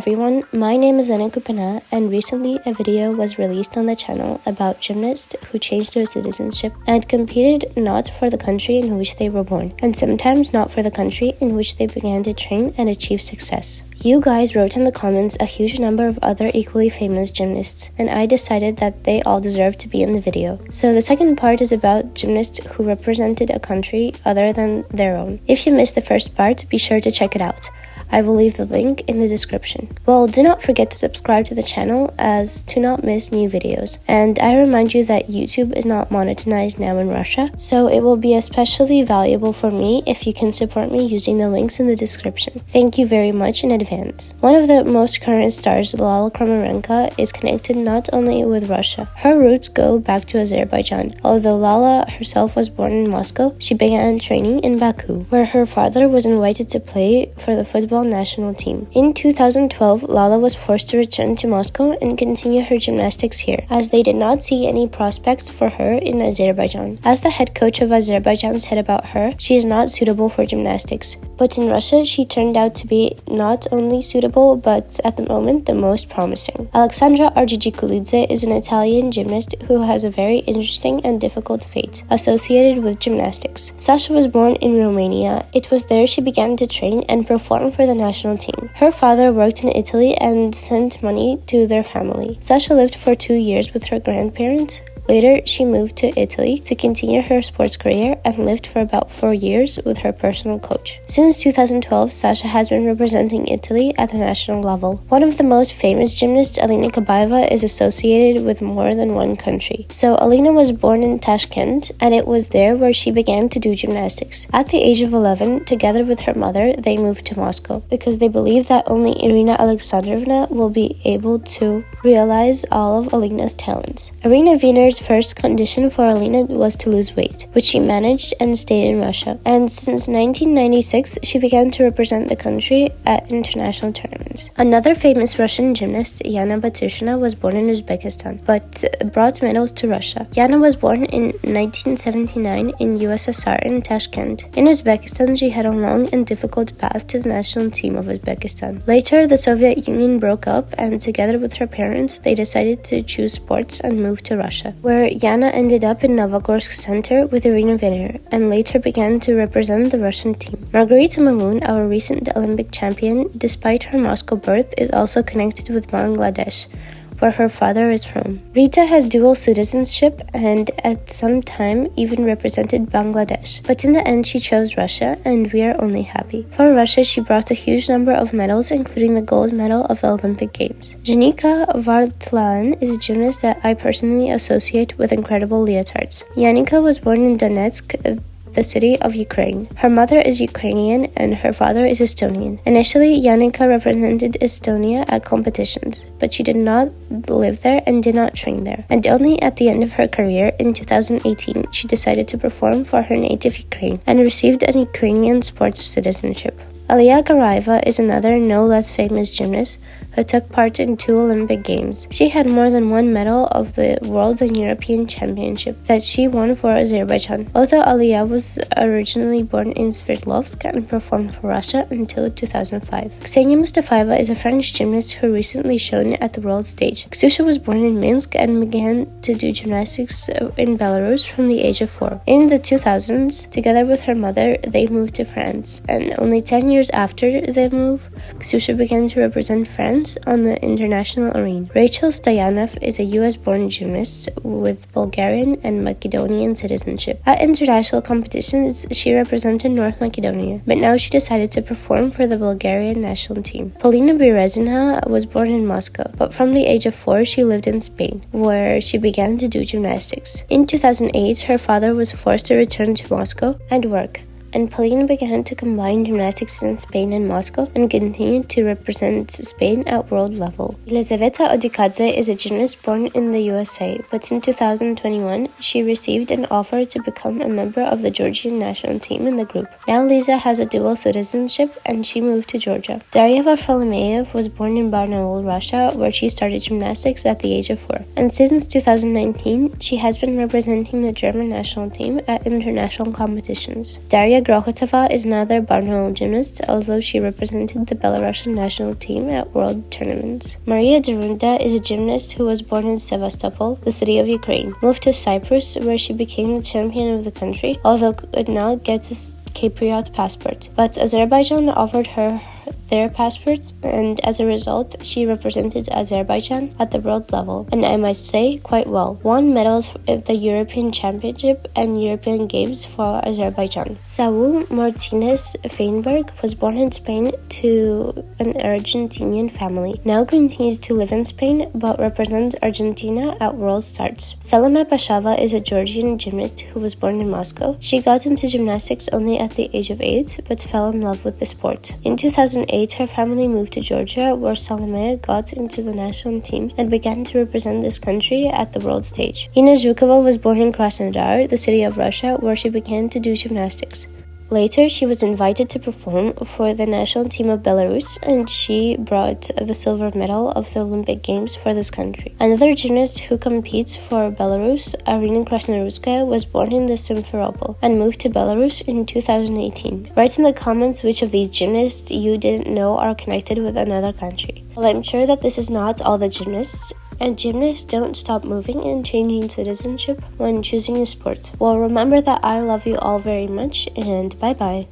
everyone, my name is Lena KrupinA, and recently a video was released on the channel about gymnasts who changed their citizenship and competed not for the country in which they were born, and sometimes not for the country in which they began to train and achieve success. You guys wrote in the comments a huge number of other equally famous gymnasts, and I decided that they all deserve to be in the video. So the second part is about gymnasts who represented a country other than their own. If you missed the first part, be sure to check it out. I will leave the link in the description. Well, do not forget to subscribe to the channel as to not miss new videos. And I remind you that YouTube is not monetized now in Russia, so it will be especially valuable for me if you can support me using the links in the description. Thank you very much in advance. One of the most current stars, Lala Kramarenko, is connected not only with Russia. Her roots go back to Azerbaijan. Although Lala herself was born in Moscow, she began training in Baku, where her father was invited to play for the football national team. In 2012, Lala was forced to return to Moscow and continue her gymnastics here, as they did not see any prospects for her in Azerbaijan. As the head coach of Azerbaijan said about her, she is not suitable for gymnastics. But in Russia, she turned out to be not only suitable, but at the moment, the most promising. Alexandra Argigikulidze is an Italian gymnast who has a very interesting and difficult fate associated with gymnastics. Sasha was born in Romania. It was there she began to train and perform for the national team. Her father worked in Italy and sent money to their family. Sasha lived for 2 years with her grandparents. Later, she moved to Italy to continue her sports career and lived for about 4 years with her personal coach. Since 2012, Sasha has been representing Italy at the national level. One of the most famous gymnasts, Alina Kabaeva, is associated with more than one country. So Alina was born in Tashkent, and it was there where she began to do gymnastics. At the age of 11, together with her mother, they moved to Moscow because they believe that only Irina Alexandrovna will be able to realize all of Alina's talents. Irina Wiener's first condition for Alina was to lose weight, which she managed and stayed in Russia. And since 1996, she began to represent the country at international tournaments. Another famous Russian gymnast, Yana Batushina, was born in Uzbekistan, but brought medals to Russia. Yana was born in 1979 in USSR in Tashkent. In Uzbekistan, she had a long and difficult path to the national team of Uzbekistan. Later, the Soviet Union broke up, and together with her parents, they decided to choose sports and move to Russia, where Yana ended up in Novogorsk Center with Irina Wiener, and later began to represent the Russian team. Margarita Mamoon, our recent Olympic champion, despite her Moscow birth, is also connected with Bangladesh, where her father is from. Rita has dual citizenship and at some time even represented Bangladesh. But in the end, she chose Russia, and we are only happy. For Russia, she brought a huge number of medals, including the gold medal of the Olympic Games. Janika Vartlan is a gymnast that I personally associate with incredible leotards. Yanika was born in Donetsk, the city of Ukraine. Her mother is Ukrainian and her father is Estonian. Initially, Yanika represented Estonia at competitions, but she did not live there and did not train there. And only at the end of her career, in 2018, she decided to perform for her native Ukraine and received an Ukrainian sports citizenship. Aliya Garaeva is another no less famous gymnast who took part in 2 Olympic Games. She had more than 1 medal of the World and European Championship that she won for Azerbaijan. Although Aliya was originally born in Sverdlovsk and performed for Russia until 2005. Ksenia Mustafaeva is a French gymnast who recently shone at the world stage. Ksusha was born in Minsk and began to do gymnastics in Belarus from the age of 4. In the 2000s, together with her mother, they moved to France, and only 10 years after the move, Ksusha began to represent France on the international arena. Rachel Stoyanov is a US-born gymnast with Bulgarian and Macedonian citizenship. At international competitions, she represented North Macedonia, but now she decided to perform for the Bulgarian national team. Polina Berezina was born in Moscow, but from the age of 4, she lived in Spain, where she began to do gymnastics. In 2008, her father was forced to return to Moscow and work, and Polina began to combine gymnastics in Spain and Moscow and continued to represent Spain at world level. Elizaveta Odikadze is a gymnast born in the USA, but in 2021, she received an offer to become a member of the Georgian national team in the group. Now Lisa has a dual citizenship and she moved to Georgia. Daria Varfolomeev was born in Barnaul, Russia, where she started gymnastics at the age of 4. And since 2019, she has been representing the German national team at international competitions. Daria Maria Grokhotova is another Barnaul gymnast, although she represented the Belarusian national team at world tournaments. Maria Derunda is a gymnast who was born in Sevastopol, the city of Ukraine, moved to Cyprus, where she became the champion of the country, although could not get a Cypriot passport. But Azerbaijan offered her their passports, and as a result, she represented Azerbaijan at the world level, and I might say quite well. Won medals at the European Championship and European Games for Azerbaijan. Saul Martinez Feinberg was born in Spain to an Argentinian family. Now continues to live in Spain, but represents Argentina at world starts. Salome Pashava is a Georgian gymnast who was born in Moscow. She got into gymnastics only at the age of 8, but fell in love with the sport. In 2008, her family moved to Georgia, where Salome got into the national team and began to represent this country at the world stage. Ina Zhukova was born in Krasnodar, the city of Russia, where she began to do gymnastics. Later, she was invited to perform for the national team of Belarus, and she brought the silver medal of the Olympic Games for this country. Another gymnast who competes for Belarus, Arina Krasnoruskaya, was born in Simferopol and moved to Belarus in 2018. Write in the comments which of these gymnasts you didn't know are connected with another country. Well, I'm sure that this is not all the gymnasts, and gymnasts don't stop moving and changing citizenship when choosing a sport. Well, remember that I love you all very much, and bye-bye.